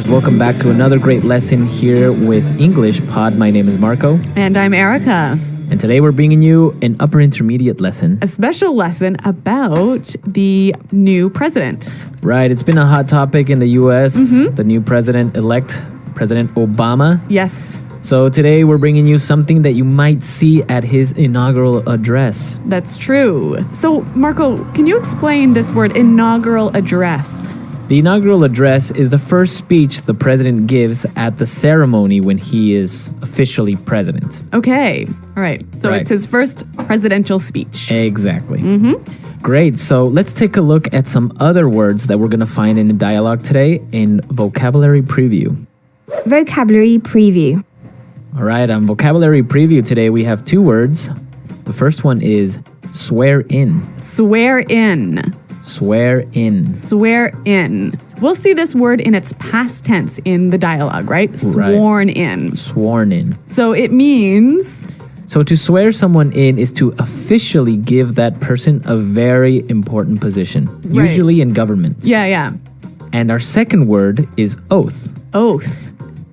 Welcome back to another great lesson here with English Pod. My name is Marco. And I'm Erica. And today we're bringing you an upper intermediate lesson. A special lesson about the new president. Right, it's been a hot topic in the U.S., the new president-elect, President Obama. Yes. So today we're bringing you something that you might see at his inaugural address. That's true. So, Marco, can you explain this word, inaugural address? The inaugural address is the first speech the president gives at the ceremony when he is officially president. Okay. All right. So Right. It's his first presidential speech. Exactly. Great. So let's take a look at some other words that we're going to find in the dialogue today in Vocabulary Preview. Vocabulary Preview. All right, on Vocabulary Preview today we have two words. The first one is swear in. Swear in. Swear in. Swear in. We'll see this word in its past tense in the dialogue, right? Sworn in. Sworn in. So it means... So to swear someone in is to officially give that person a very important position, Right. usually in government. Yeah. And our second word is oath. Oath.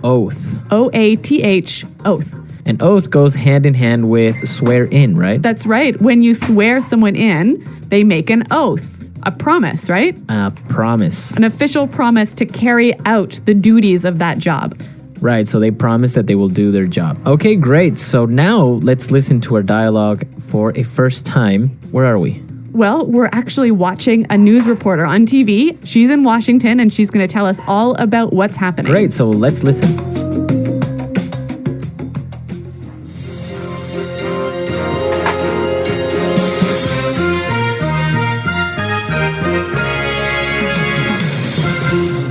Oath. O-A-T-H. Oath. And oath goes hand in hand with swear in, right? That's right. When you swear someone in, they make an oath. A promise, right? A promise. An official promise to carry out the duties of that job. Right, so they promise that they will do their job. Okay, great. So now let's listen to our dialogue for a first time. Where are we? Well, we're actually watching a news reporter on TV. She's in Washington and she's going to tell us all about what's happening. Great, so let's listen.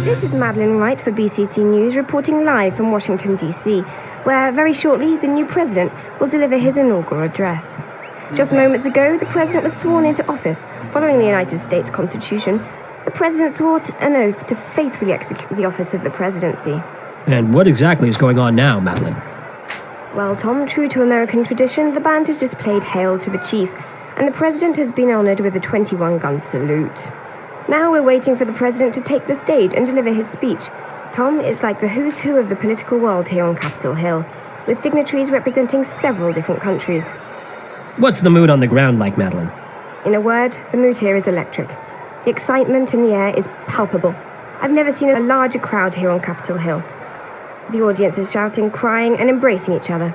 This is Madeline Wright for BCC News reporting live from Washington, D.C., where very shortly the new president will deliver his inaugural address. Just moments ago, the president was sworn into office. Following the United States Constitution, the president swore an oath to faithfully execute the office of the presidency. And what exactly is going on now, Madeline? Well, Tom, true to American tradition, the band has just played Hail to the Chief, and the president has been honored with a 21-gun salute. Now we're waiting for the president to take the stage and deliver his speech. Tom, it's like the who's who of the political world here on Capitol Hill, with dignitaries representing several different countries. What's the mood on the ground like, Madeline? In a word, the mood here is electric. The excitement in the air is palpable. I've never seen a larger crowd here on Capitol Hill. The audience is shouting, crying, and embracing each other.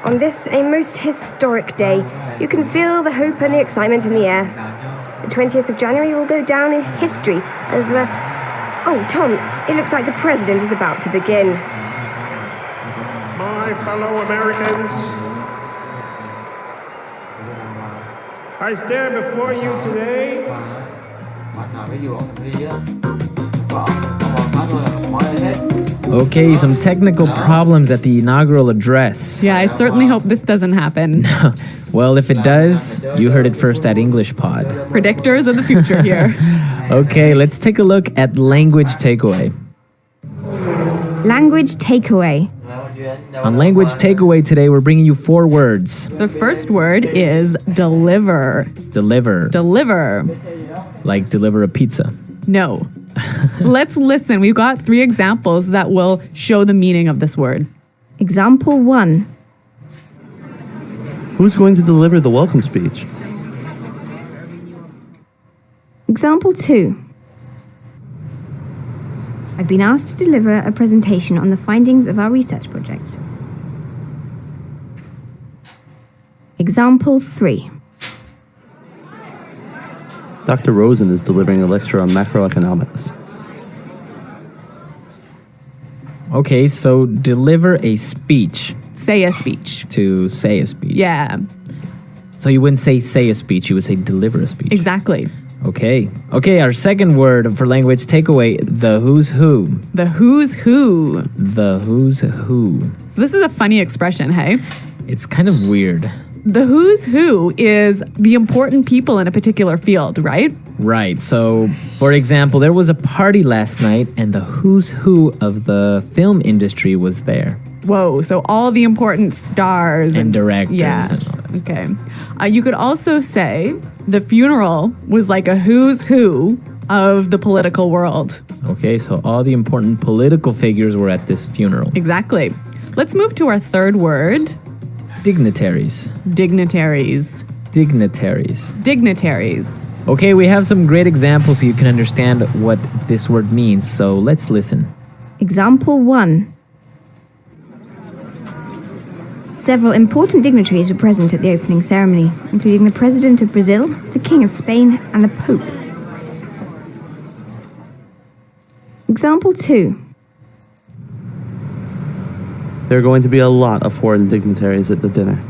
On this, a most historic day, you can feel the hope and the excitement in the air. The 20th of January will go down in history as the... Oh, Tom, it looks like the president is about to begin. My fellow Americans, I stand before you today Okay, some technical problems at the inaugural address. Yeah, I certainly hope this doesn't happen. Well, if it does, you heard it first at English Pod. Predictors of the future here. Okay, let's take a look at language takeaway. Language takeaway. On language takeaway today, we're bringing you four words. The first word is deliver. Deliver. Deliver. Like deliver a pizza. No. Let's listen. We've got 3 examples that will show the meaning of this word. Example 1. Who's going to deliver the welcome speech? Example 2. I've been asked to deliver a presentation on the findings of our research project. Example 3. Dr. Rosen is delivering a lecture on macroeconomics. Okay, so deliver a speech. Say a speech. To say a speech. Yeah, So you wouldn't say a speech, you would say deliver a speech. exactly. Okay. Okay, our second word for language takeaway, the who's who. The who's who. The who's who. So this is a funny expression, hey? It's kind of weird. The who's who is the important people in a particular field, right? Right. So, for example, there was a party last night and the who's who of the film industry was there. Whoa, so all the important stars And directors yeah. and all that stuff. Okay. You could also say the funeral was like a who's who of the political world. Okay, so all the important political figures were at this funeral. Exactly. Let's move to our third word. Dignitaries. Dignitaries. Dignitaries. Dignitaries. Okay, we have some great examples so you can understand what this word means. So let's listen. Example 1. Several important dignitaries were present at the opening ceremony, including the President of Brazil, the King of Spain, and the Pope. Example 2. There are going to be a lot of foreign dignitaries at the dinner.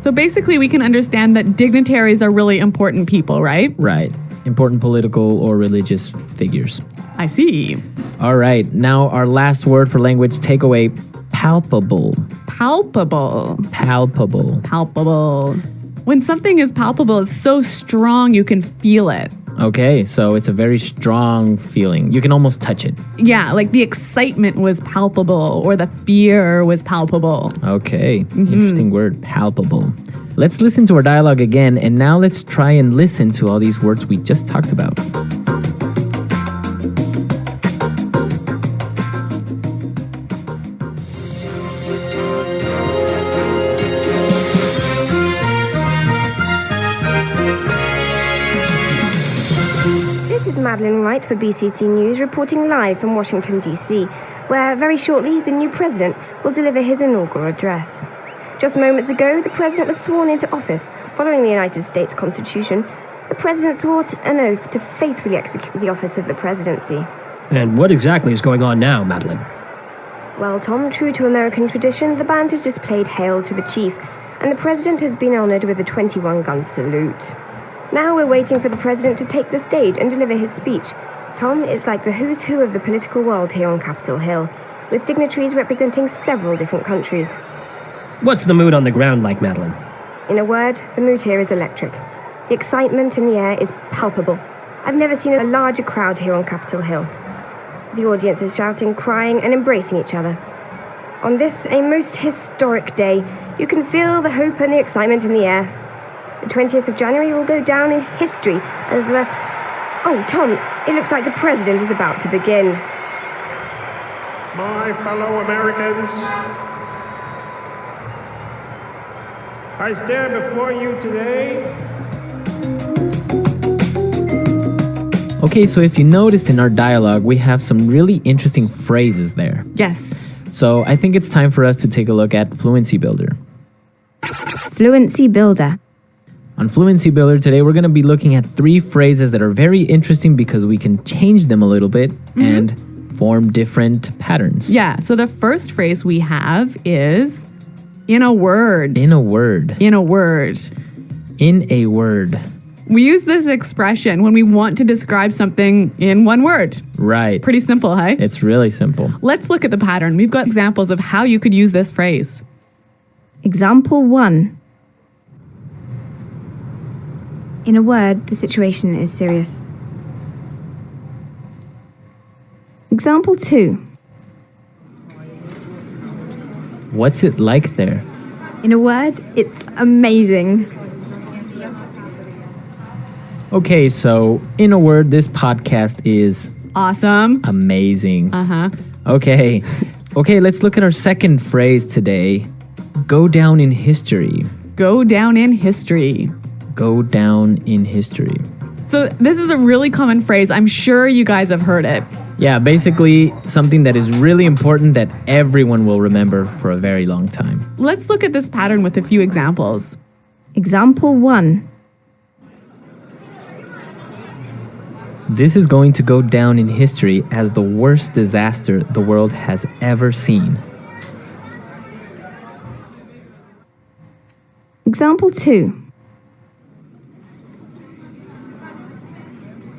So basically, we can understand that dignitaries are really important people, right? Right. Important political or religious figures. I see. All right, now our last word for language takeaway, palpable. Palpable. Palpable. Palpable. When something is palpable, it's so strong you can feel it. Okay, so it's a very strong feeling. You can almost touch it. Yeah, like the excitement was palpable or the fear was palpable. Okay, interesting word, palpable. Let's listen to our dialogue again, and now let's try and listen to all these words we just talked about. This is Madeline Wright for BCC News, reporting live from Washington, D.C., where very shortly the new president will deliver his inaugural address. Just moments ago, the president was sworn into office. Following the United States Constitution, the president swore an oath to faithfully execute the office of the presidency. And what exactly is going on now, Madeline? Well, Tom, true to American tradition, the band has just played Hail to the Chief, and the president has been honored with a 21-gun salute. Now we're waiting for the president to take the stage and deliver his speech. Tom, it's like the who's who of the political world here on Capitol Hill, with dignitaries representing several different countries. What's the mood on the ground like, Madeline? In a word, the mood here is electric. The excitement in the air is palpable. I've never seen a larger crowd here on Capitol Hill. The audience is shouting, crying, and embracing each other. On this, a most historic day, you can feel the hope and the excitement in the air. The 20th of January will go down in history as the... Oh, Tom, it looks like the president is about to begin. My fellow Americans, I stand before you today. Okay, so if you noticed in our dialogue, we have some really interesting phrases there. Yes. So I think it's time for us to take a look at Fluency Builder. Fluency Builder. On Fluency Builder today, we're going to be looking at 3 phrases that are very interesting because we can change them a little bit and form different patterns. Yeah, so the first phrase we have is in a word. In a word. In a word. In a word. We use this expression when we want to describe something in one word. Right. Pretty simple, hey? It's really simple. Let's look at the pattern. We've got examples of how you could use this phrase. Example 1. In a word, the situation is serious. Example 2. What's it like there? In a word, it's amazing. Okay, so in a word, this podcast is Awesome. amazing. Uh-huh. Okay. Okay, let's look at our second phrase today. Go down in history. Go down in history. Go down in history. So this is a really common phrase. I'm sure you guys have heard it. Yeah, basically something that is really important that everyone will remember for a very long time. Let's look at this pattern with a few examples. Example 1. This is going to go down in history as the worst disaster the world has ever seen. Example 2.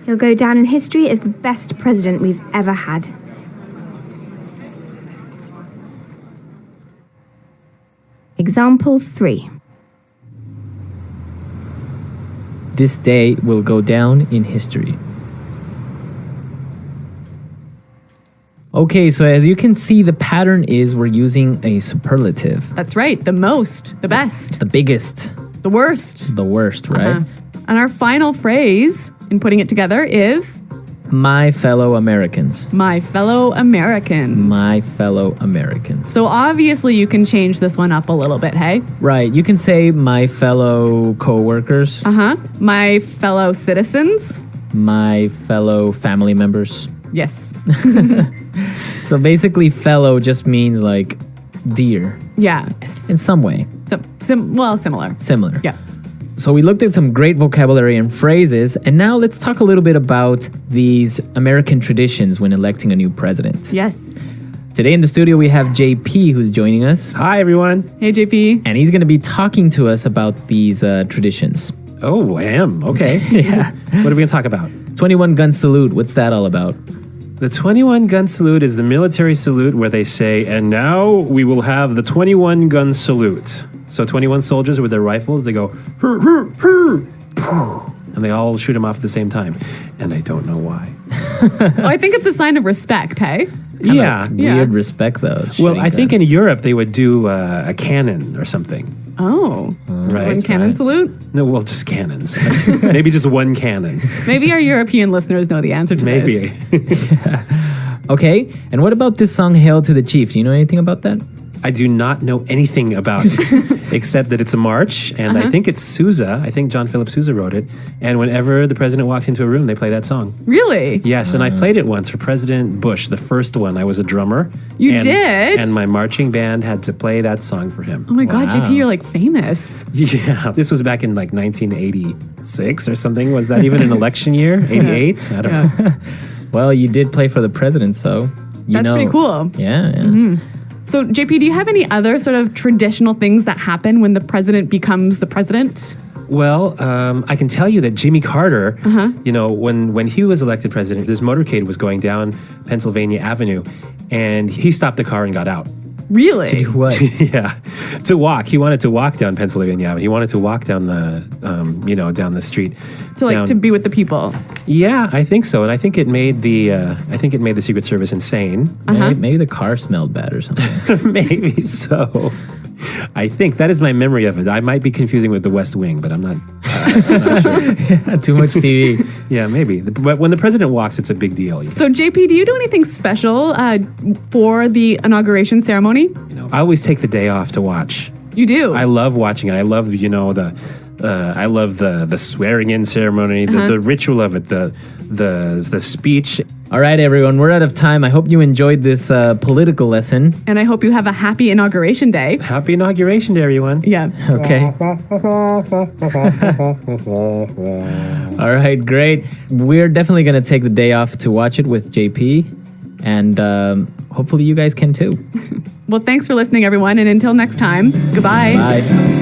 He'll go down in history as the best president we've ever had. Example 3. This day will go down in history. Okay, so as you can see, the pattern is we're using a superlative. That's right. The most, the best, The biggest, the worst. the worst, right? And our final phrase in putting it together is My fellow Americans. my fellow Americans. My fellow Americans. So obviously you can change this one up a little bit, hey? Right. You can say my fellow co-workers, My fellow citizens. my fellow family members. Yes. So basically, fellow just means like dear Yeah. in some way. Similar. Similar. Yeah. So we looked at some great vocabulary and phrases, and now let's talk a little bit about these American traditions when electing a new president. Yes. Today in the studio, we have JP who's joining us, Hi, everyone. Hey, JP. and he's going to be talking to us about these traditions. Oh, I am. Okay. Yeah. What are we going to talk about? 21 gun salute. What's that all about? The 21 gun salute is the military salute where they say, and now we will have the 21 gun salute. So 21 soldiers with their rifles, they go, hur, hur, hur, and they all shoot them off at the same time. And I don't know why. I think it's a sign of respect, hey? Yeah. Weird respect, though. Well, shooting I think in guns. Europe they would do a cannon or something. Oh. Right. One cannon right. salute? No, well, just cannons. Maybe just one cannon. Maybe our European listeners know the answer to Maybe. this. Okay. And what about this song, Hail to the Chief? Do you know anything about that? I do not know anything about it, except that it's a march, and I think it's Sousa. I think John Philip Sousa wrote it. And whenever the president walks into a room, they play that song. Really? Yes, and I played it once for President Bush, the first one. I was a drummer. You did? And my marching band had to play that song for him. Oh my God, Wow. JP, you're like famous. Yeah, this was back in like 1986 or something. Was that even an election year? 88? I don't know. Well, you did play for the president, so you That's know. pretty cool. Yeah. So, JP, do you have any other sort of traditional things that happen when the president becomes the president? Well, I can tell you that Jimmy Carter, you know, when he was elected president, this motorcade was going down Pennsylvania Avenue, and he stopped the car and got out. Really? What? Yeah, to walk. He wanted to walk down Pennsylvania Avenue. He wanted to walk down the, down the street. To be with the people. Yeah, I think so, and I think it made the Secret Service insane. Maybe the car smelled bad or something. Maybe so. I think that is my memory of it. I might be confusing with The West Wing, but I'm not sure. Too much TV. Yeah, maybe. But when the president walks, it's a big deal. So, JP, do you do anything special for the inauguration ceremony? I always take the day off to watch. You do? I love watching it. I love, I love the swearing in ceremony, the ritual of it, the speech. All right, everyone, we're out of time. I hope you enjoyed this political lesson. And I hope you have a happy inauguration day. Happy inauguration day, everyone. Yeah. Okay. All right, great. We're definitely going to take the day off to watch it with JP. And hopefully you guys can too. Well, thanks for listening, everyone. And until next time, goodbye. Bye.